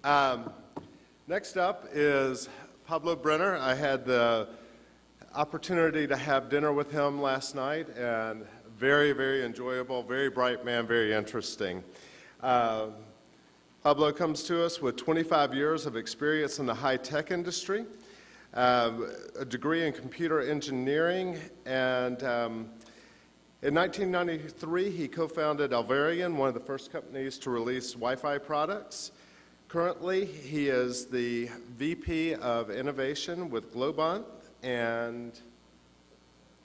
Um, Next up is Pablo Brenner. I had the opportunity to have dinner with him last night, and very, very enjoyable, very bright man, very interesting. Pablo comes to us with 25 years of experience in the high-tech industry, a degree in computer engineering, and in 1993 he co-founded Alvarian, one of the first companies to release Wi-Fi products. Currently, he is the VP of Innovation with Globant, and,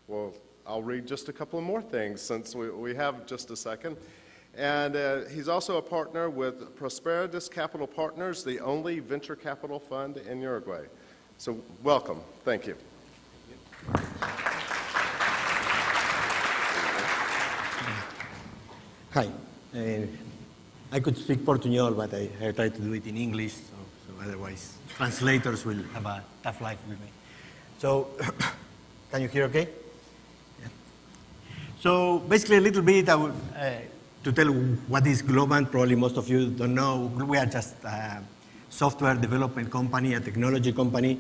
well, I'll read just a couple of more things since we have just a second. And he's also a partner with Prosperitas Capital Partners, the only venture capital fund in Uruguay. So welcome. Thank you. Hi. I could speak Portuñol, but I try to do it in English, so otherwise translators will have a tough life with me. So, can you hear okay? Yeah. So basically a little bit to tell what is Globant. Probably most of you don't know. We are just a software development company, a technology company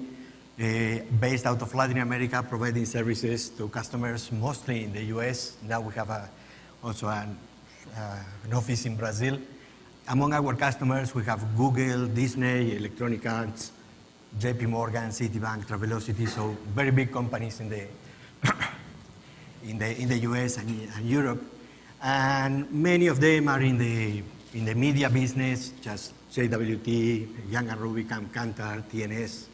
based out of Latin America, providing services to customers mostly in the US. Now we have also an office in Brazil. Among our customers, we have Google, Disney, Electronic Arts, JP Morgan, Citibank, Travelocity, so very big companies in the US and Europe. And many of them are in the media business, just JWT, Young & Rubicam, Kantar, TNS.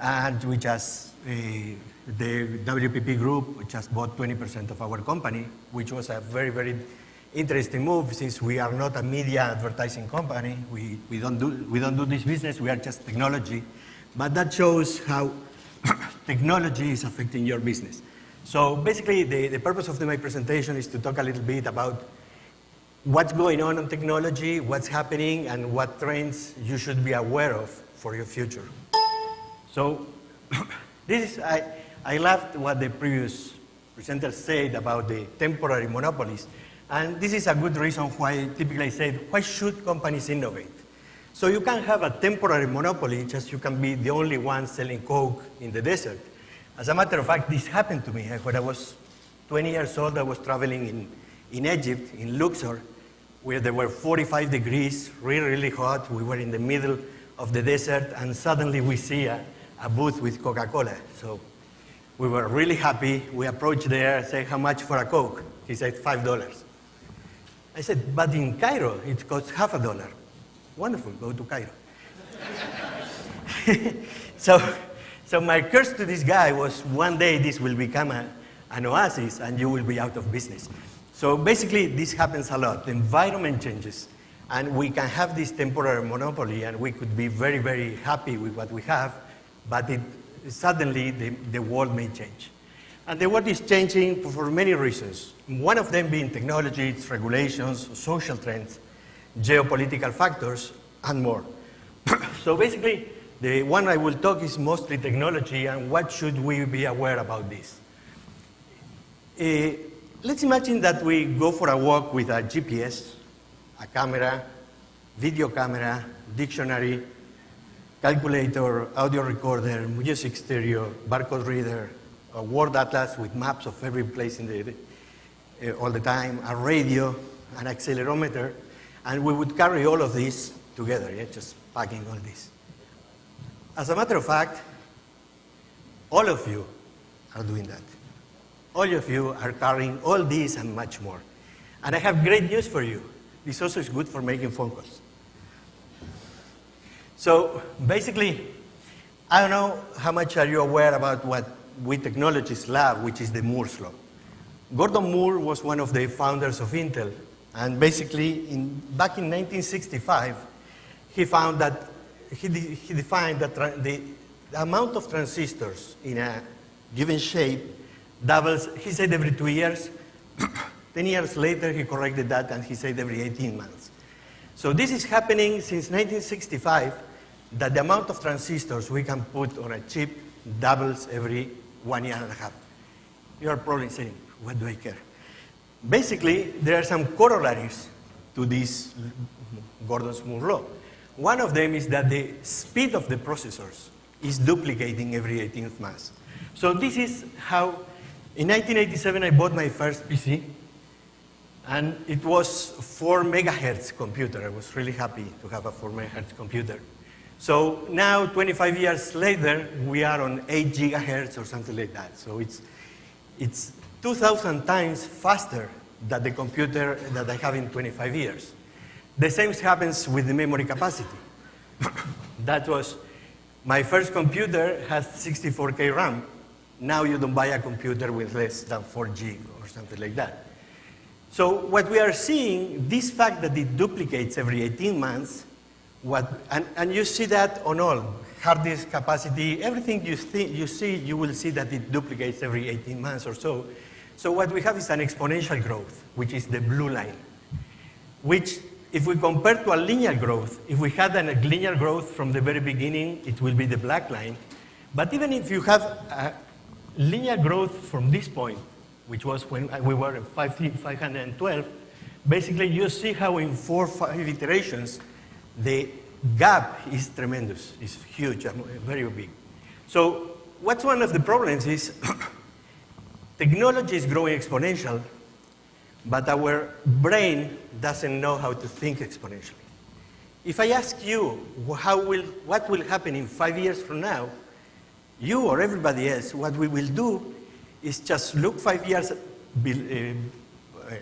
And we just, the WPP group, we just bought 20% of our company, which was a very, very interesting move since we are not a media advertising company. We don't do this business, we are just technology. But that shows how technology is affecting your business. So basically, the purpose of my presentation is to talk a little bit about what's going on in technology, what's happening, and what trends you should be aware of for your future. So this is, I loved what the previous presenter said about the temporary monopolies. And this is a good reason why typically I said, why should companies innovate? So you can have a temporary monopoly, just you can be the only one selling Coke in the desert. As a matter of fact, this happened to me. When I was 20 years old, I was traveling in Egypt, in Luxor, where there were 45 degrees, really, really hot. We were in the middle of the desert, and suddenly we see a booth with Coca-Cola. So we were really happy. We approached there, said, how much for a Coke? He said, $5. I said, but in Cairo, it costs $50. Wonderful, go to Cairo. So my curse to this guy was one day this will become an oasis and you will be out of business. So basically this happens a lot. The environment changes and we can have this temporary monopoly and we could be very, very happy with what we have, but suddenly the world may change. And the world is changing for many reasons. One of them being technology, its regulations, social trends, geopolitical factors, and more. So basically, the one I will talk is mostly technology and what should we be aware about this. Let's imagine that we go for a walk with a GPS, a camera, video camera, dictionary, calculator, audio recorder, music stereo, barcode reader, a word atlas with maps of every place in all the time, a radio, an accelerometer, and we would carry all of this together, yeah, just packing all this. As a matter of fact, all of you are doing that. All of you are carrying all this and much more. And I have great news for you. This also is good for making phone calls. So basically, I don't know how much are you aware about what we technologists love, which is the Moore's Law. Gordon Moore was one of the founders of Intel, and basically, back in 1965, he found that he defined that the amount of transistors in a given shape doubles. He said every 2 years. 10 years later, he corrected that, and he said every 18 months. So this is happening since 1965, that the amount of transistors we can put on a chip doubles every 1.5 years. You are probably saying, what do I care? Basically, there are some corollaries to this Gordon's Moore law. One of them is that the speed of the processors is duplicating every 18th month. So this is how, in 1987, I bought my first PC, and it was 4 megahertz computer. I was really happy to have a 4 megahertz computer. So now, 25 years later, we are on 8 gigahertz or something like that. So it's 2,000 times faster than the computer that I have in 25 years. The same happens with the memory capacity. That was, my first computer has 64K RAM. Now you don't buy a computer with less than 4 gig or something like that. So what we are seeing, this fact that it duplicates every 18 months, and you see that on all, hard disk capacity, everything you see, you will see that it duplicates every 18 months or so. So what we have is an exponential growth, which is the blue line, which if we compare to a linear growth, if we had a linear growth from the very beginning, it will be the black line. But even if you have a linear growth from this point, which was when we were at 512, basically you see how in 4 or 5 iterations, the gap is tremendous, it's huge, very big. So what's one of the problems is technology is growing exponential, but our brain doesn't know how to think exponentially. If I ask you what will happen in 5 years from now, you or everybody else, what we will do is just look 5 years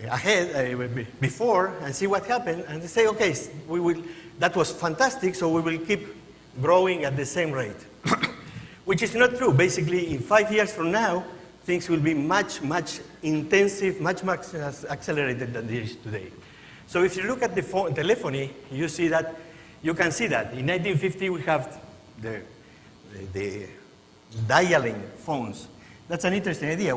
ahead, before, and see what happened, and say, okay, that was fantastic, so we will keep growing at the same rate. Which is not true. Basically, in 5 years from now, things will be much, much intensive, much, much accelerated than it is today. So if you look at the telephony, you can see that. In 1950, we have the dialing phones. That's an interesting idea.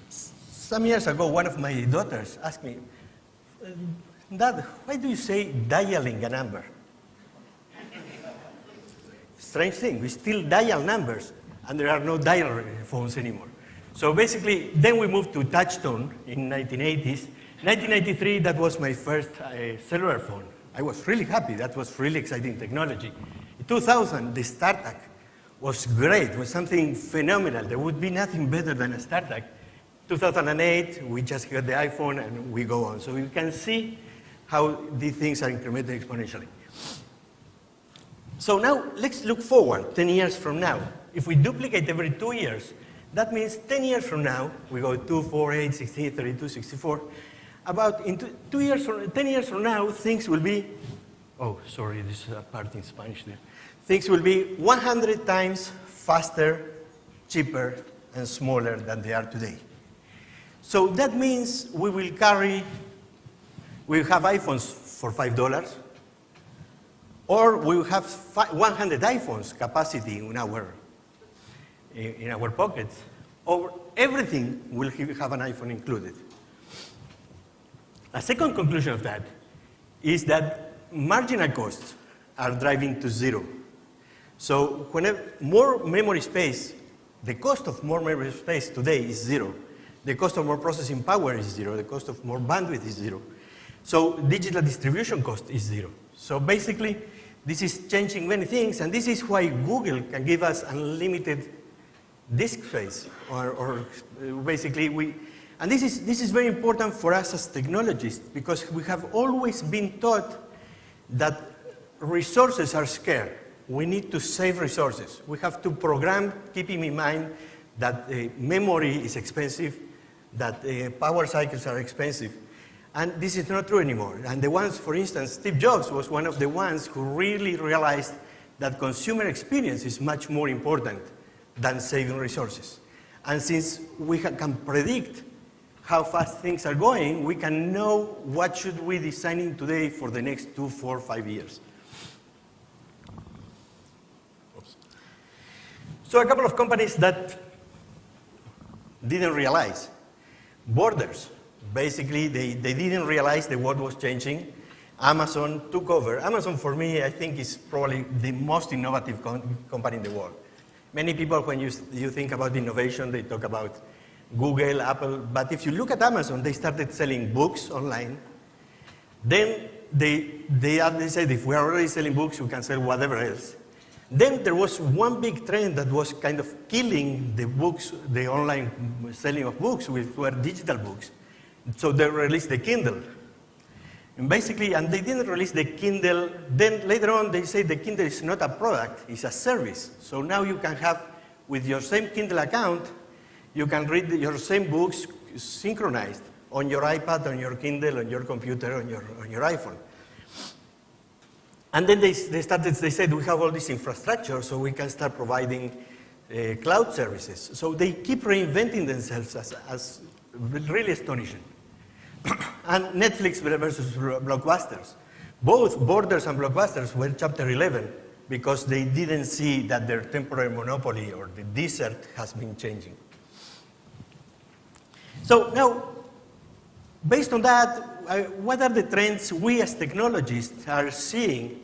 Some years ago, one of my daughters asked me, Dad, why do you say dialing a number? Strange thing, we still dial numbers, and there are no dial phones anymore. So basically, then we moved to touch tone in 1980s. 1993, that was my first cellular phone. I was really happy. That was really exciting technology. In 2000, the StarTAC was great. It was something phenomenal. There would be nothing better than a StarTAC. 2008, we just got the iPhone, and we go on. So you can see how these things are incrementing exponentially. So now, let's look forward 10 years from now. If we duplicate every 2 years, that means 10 years from now, we go 2, 4, 8, 16, 32, 64. About in 10 years from now, things will be, oh, sorry, this is a part in Spanish there. Things will be 100 times faster, cheaper, and smaller than they are today. So that means we'll have iPhones for $5, or we will have 100 iPhones capacity in our pockets, or everything will have an iPhone included. A second conclusion of that is that marginal costs are driving to zero. So whenever more memory space, the cost of more memory space today is zero. The cost of more processing power is zero. The cost of more bandwidth is zero. So digital distribution cost is zero. So basically, this is changing many things, and this is why Google can give us unlimited disk space, or basically and this is very important for us as technologists, because we have always been taught that resources are scarce. We need to save resources. We have to program, keeping in mind that memory is expensive, that power cycles are expensive. And this is not true anymore. And the ones, for instance, Steve Jobs was one of the ones who really realized that consumer experience is much more important than saving resources. And since we can predict how fast things are going, we can know what should we designing today for the next 2, 4, 5 years. Oops. So a couple of companies that didn't realize. Borders. Basically, they didn't realize the world was changing. Amazon took over. Amazon, for me, I think is probably the most innovative company in the world. Many people, when you think about innovation, they talk about Google, Apple, but if you look at Amazon, they started selling books online. Then they said if we are already selling books, we can sell whatever else. Then there was one big trend that was kind of killing the books, the online selling of books, which were digital books. So they released the Kindle. And basically, and they didn't release the Kindle, then later on they say the Kindle is not a product, it's a service. So now you can have, with your same Kindle account, you can read your same books synchronized on your iPad, on your Kindle, on your computer, on your iPhone. And then they said, we have all this infrastructure, so we can start providing cloud services. So they keep reinventing themselves as really astonishing. And Netflix versus Blockbusters. Both Borders and Blockbusters were Chapter 11 because they didn't see that their temporary monopoly or the desert has been changing. So now, based on that, what are the trends we as technologists are seeing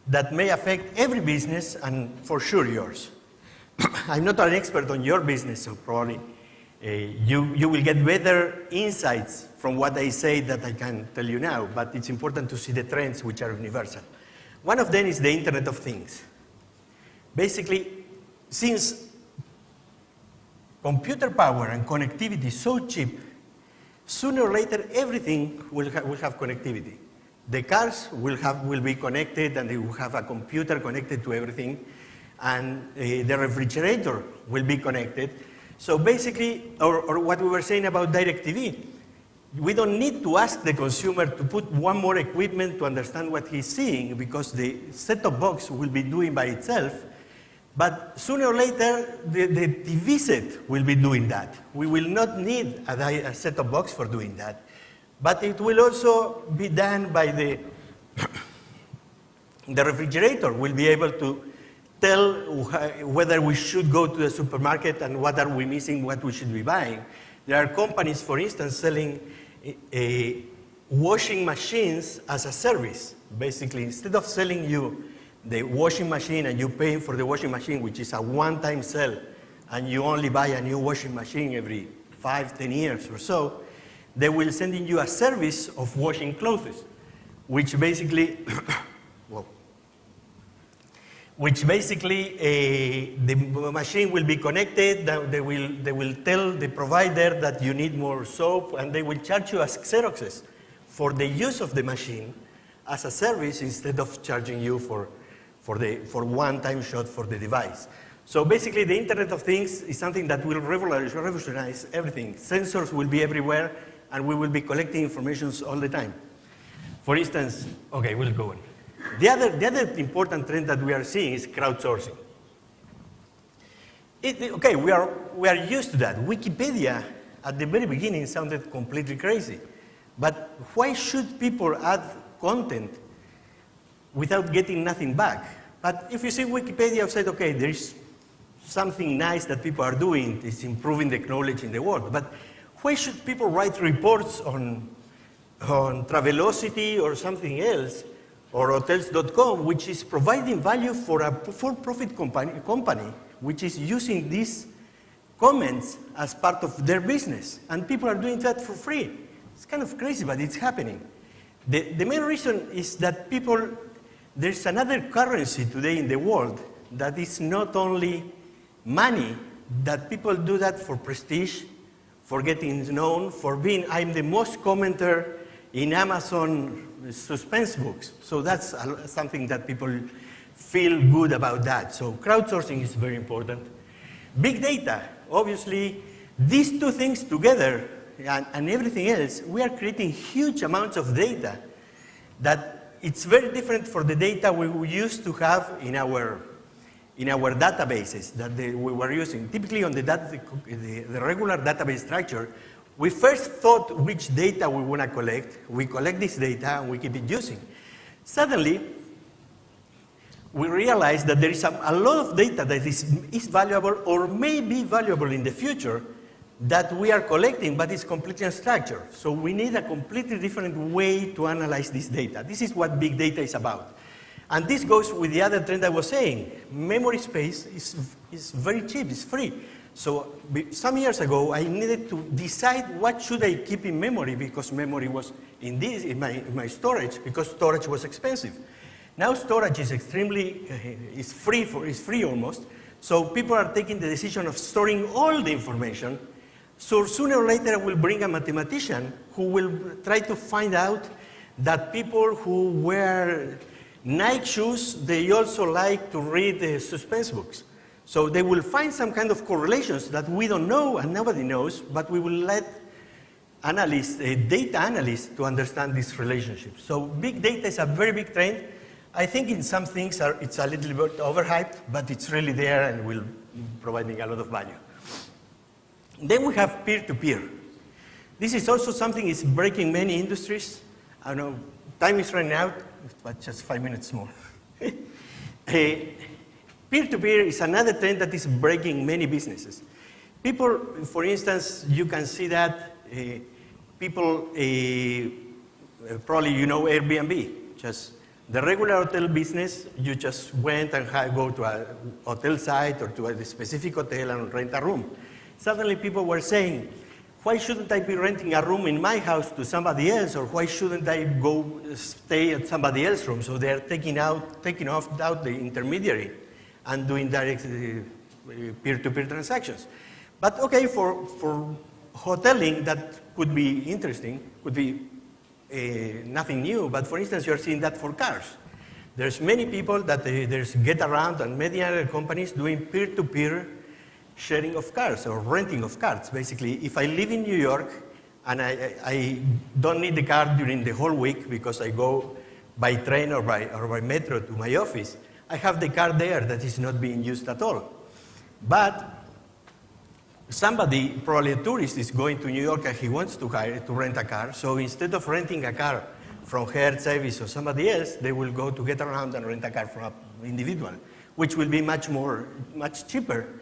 that may affect every business and for sure yours? I'm not an expert on your business, so probably you will get better insights from what I say that I can tell you now, but it's important to see the trends which are universal. One of them is the Internet of Things. Basically, since computer power and connectivity is so cheap, sooner or later everything will have connectivity. The cars will be connected and they will have a computer connected to everything, and the refrigerator will be connected. So basically, or what we were saying about DirecTV, we don't need to ask the consumer to put one more equipment to understand what he's seeing because the set-top box will be doing by itself. But sooner or later, the TV set will be doing that. We will not need a set-top box for doing that. But it will also be done by the refrigerator will be able to tell whether we should go to the supermarket and what are we missing, what we should be buying. There are companies, for instance, selling washing machines as a service. Basically, instead of selling you the washing machine and you pay for the washing machine, which is a one-time sell, and you only buy a new washing machine every 5-10 years or so, they will send you a service of washing clothes, which basically, the machine will be connected. They will tell the provider that you need more soap, and they will charge you as Xeroxes for the use of the machine as a service instead of charging you for one-time shot for the device. So basically, the Internet of Things is something that will revolutionize everything. Sensors will be everywhere, and we will be collecting information all the time. For instance, okay, we'll go on. The other important trend that we are seeing is crowdsourcing. Okay, we are used to that. Wikipedia, at the very beginning, sounded completely crazy. But why should people add content without getting nothing back? But if you see Wikipedia, I've said, okay, there is something nice that people are doing. It's improving the knowledge in the world. But why should people write reports on Travelocity or something else, or hotels.com, which is providing value for a for-profit company, which is using these comments as part of their business. And people are doing that for free. It's kind of crazy, but it's happening. The main reason is that there's another currency today in the world that is not only money, that people do that for prestige, for getting known, for being, I'm the most commenter in Amazon suspense books. So that's something that people feel good about that. So crowdsourcing is very important. Big data, obviously, these two things together and everything else, we are creating huge amounts of data that it's very different for the data we used to have in our databases that we were using. Typically on the regular database structure, we first thought which data we want to collect. We collect this data and we keep it using. Suddenly, we realized that there is a lot of data that is valuable or may be valuable in the future that we are collecting, but it's completely unstructured. So we need a completely different way to analyze this data. This is what big data is about. And this goes with the other trend I was saying. Memory space is very cheap, it's free. So some years ago, I needed to decide what should I keep in memory because memory was in my storage because storage was expensive. Now storage is extremely, is free almost. So people are taking the decision of storing all the information. So sooner or later, I will bring a mathematician who will try to find out that people who wear Nike shoes, they also like to read suspense books. So they will find some kind of correlations that we don't know and nobody knows, but we will let analysts, data analysts, to understand these relationships. So big data is a very big trend. I think in some things it's a little bit overhyped, but it's really there and will providing a lot of value. Then we have peer-to-peer. This is also something that's breaking many industries. I know time is running out, but just 5 minutes more. Peer-to-peer is another trend that is breaking many businesses. People, for instance, you can see that people, probably you know Airbnb, just the regular hotel business, you just went and go to a hotel site or to a specific hotel and rent a room. Suddenly people were saying, why shouldn't I be renting a room in my house to somebody else, or why shouldn't I go stay at somebody else's room? So they're taking out the intermediary and doing direct peer-to-peer transactions. But okay, for hoteling, that could be interesting, could be nothing new, but for instance, you're seeing that for cars. There's many people that there's GetAround and many other companies doing peer-to-peer sharing of cars or renting of cars. Basically, if I live in New York and I don't need the car during the whole week because I go by train or by metro to my office, I have the car there that is not being used at all. But somebody, probably a tourist, is going to New York and he wants to rent a car. So instead of renting a car from Hertz Service or somebody else, they will go to GetAround and rent a car from an individual, which will be much cheaper.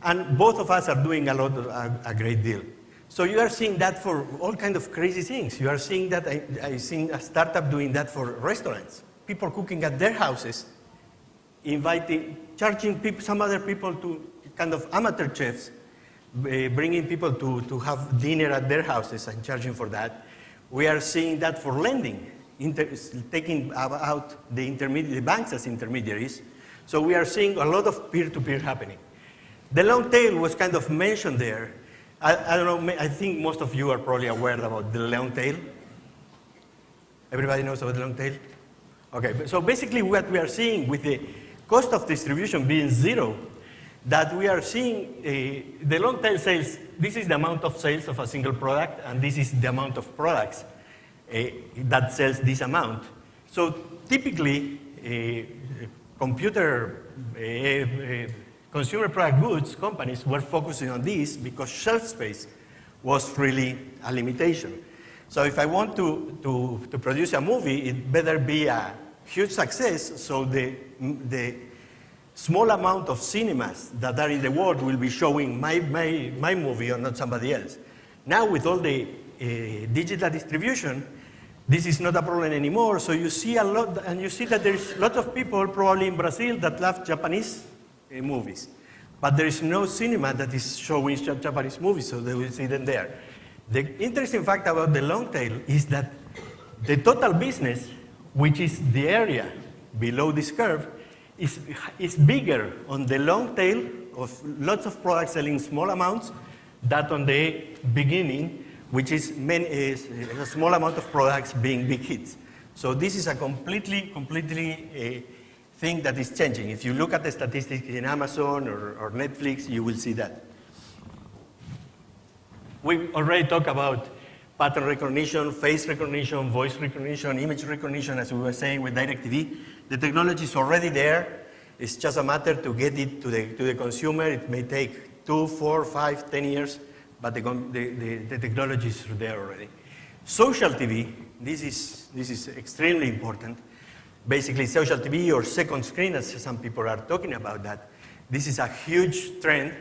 And both of us are doing a great deal. So you are seeing that for all kinds of crazy things. You are seeing that, I've seen a startup doing that for restaurants. People cooking at their houses, charging some other people to kind of amateur chefs, bringing people to have dinner at their houses and charging for that. We are seeing that for lending, taking out the banks as intermediaries. So we are seeing a lot of peer-to-peer happening. The long tail was kind of mentioned there. I don't know, I think most of you are probably aware about the long tail. Everybody knows about the long tail? Okay, so basically what we are seeing with the cost of distribution being zero, that we are seeing the long tail sales, this is the amount of sales of a single product, and this is the amount of products that sells this amount. So typically, consumer product goods companies were focusing on this because shelf space was really a limitation. So if I want to produce a movie, it better be a huge success, so the small amount of cinemas that are in the world will be showing my movie or not somebody else. Now with all the digital distribution, this is not a problem anymore, so you see a lot, and you see that there's lots of people probably in Brazil that love Japanese movies. But there is no cinema that is showing Japanese movies, so they will see them there. The interesting fact about the long tail is that the total business, which is the area below this curve, is bigger on the long tail of lots of products selling small amounts than on the beginning, which is a small amount of products being big hits. So this is a completely thing that is changing. If you look at the statistics in Amazon or Netflix, you will see that. We already talked about pattern recognition, face recognition, voice recognition, image recognition, as we were saying with DirecTV. The technology is already there. It's just a matter to get it to the consumer. It may take 2, 4, 5, 10 years, but the technology is there already. Social TV, this is extremely important. Basically, social TV or second screen, as some people are talking about that. This is a huge trend.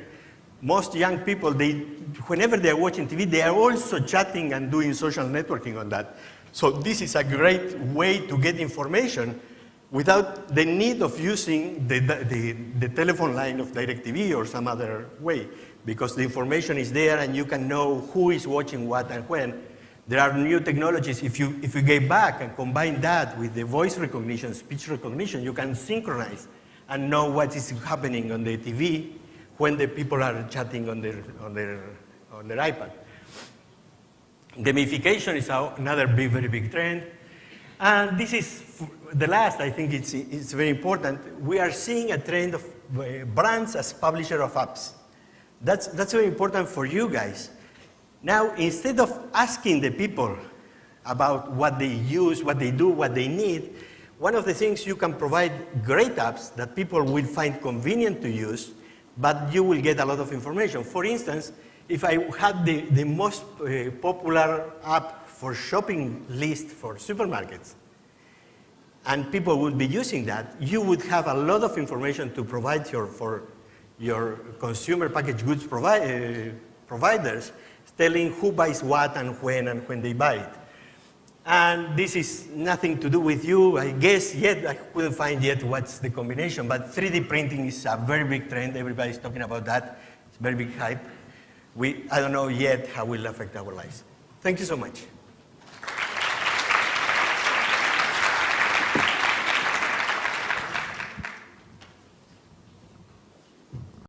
Most young people, whenever they are watching TV, they are also chatting and doing social networking on that. So this is a great way to get information without the need of using the telephone line of DirecTV or some other way. because the information is there and you can know who is watching what and when. There are new technologies. If you get back and combine that with the voice recognition, speech recognition, you can synchronize and know what is happening on the TV when the people are chatting on their iPad. Gamification is another very big trend. And this is the last, I think it's very important. We are seeing a trend of brands as publisher of apps. That's very important for you guys. Now, instead of asking the people about what they use, what they do, what they need, one of the things you can provide great apps that people will find convenient to use, but you will get a lot of information. For instance, if I had the most popular app for shopping list for supermarkets, and people would be using that, you would have a lot of information to provide for your consumer packaged goods providers, telling who buys what and when they buy it. And this is nothing to do with you, I guess, yet I couldn't find yet what's the combination, but 3D printing is a very big trend. Everybody's talking about that. It's a very big hype. I don't know yet how it will affect our lives. Thank you so much.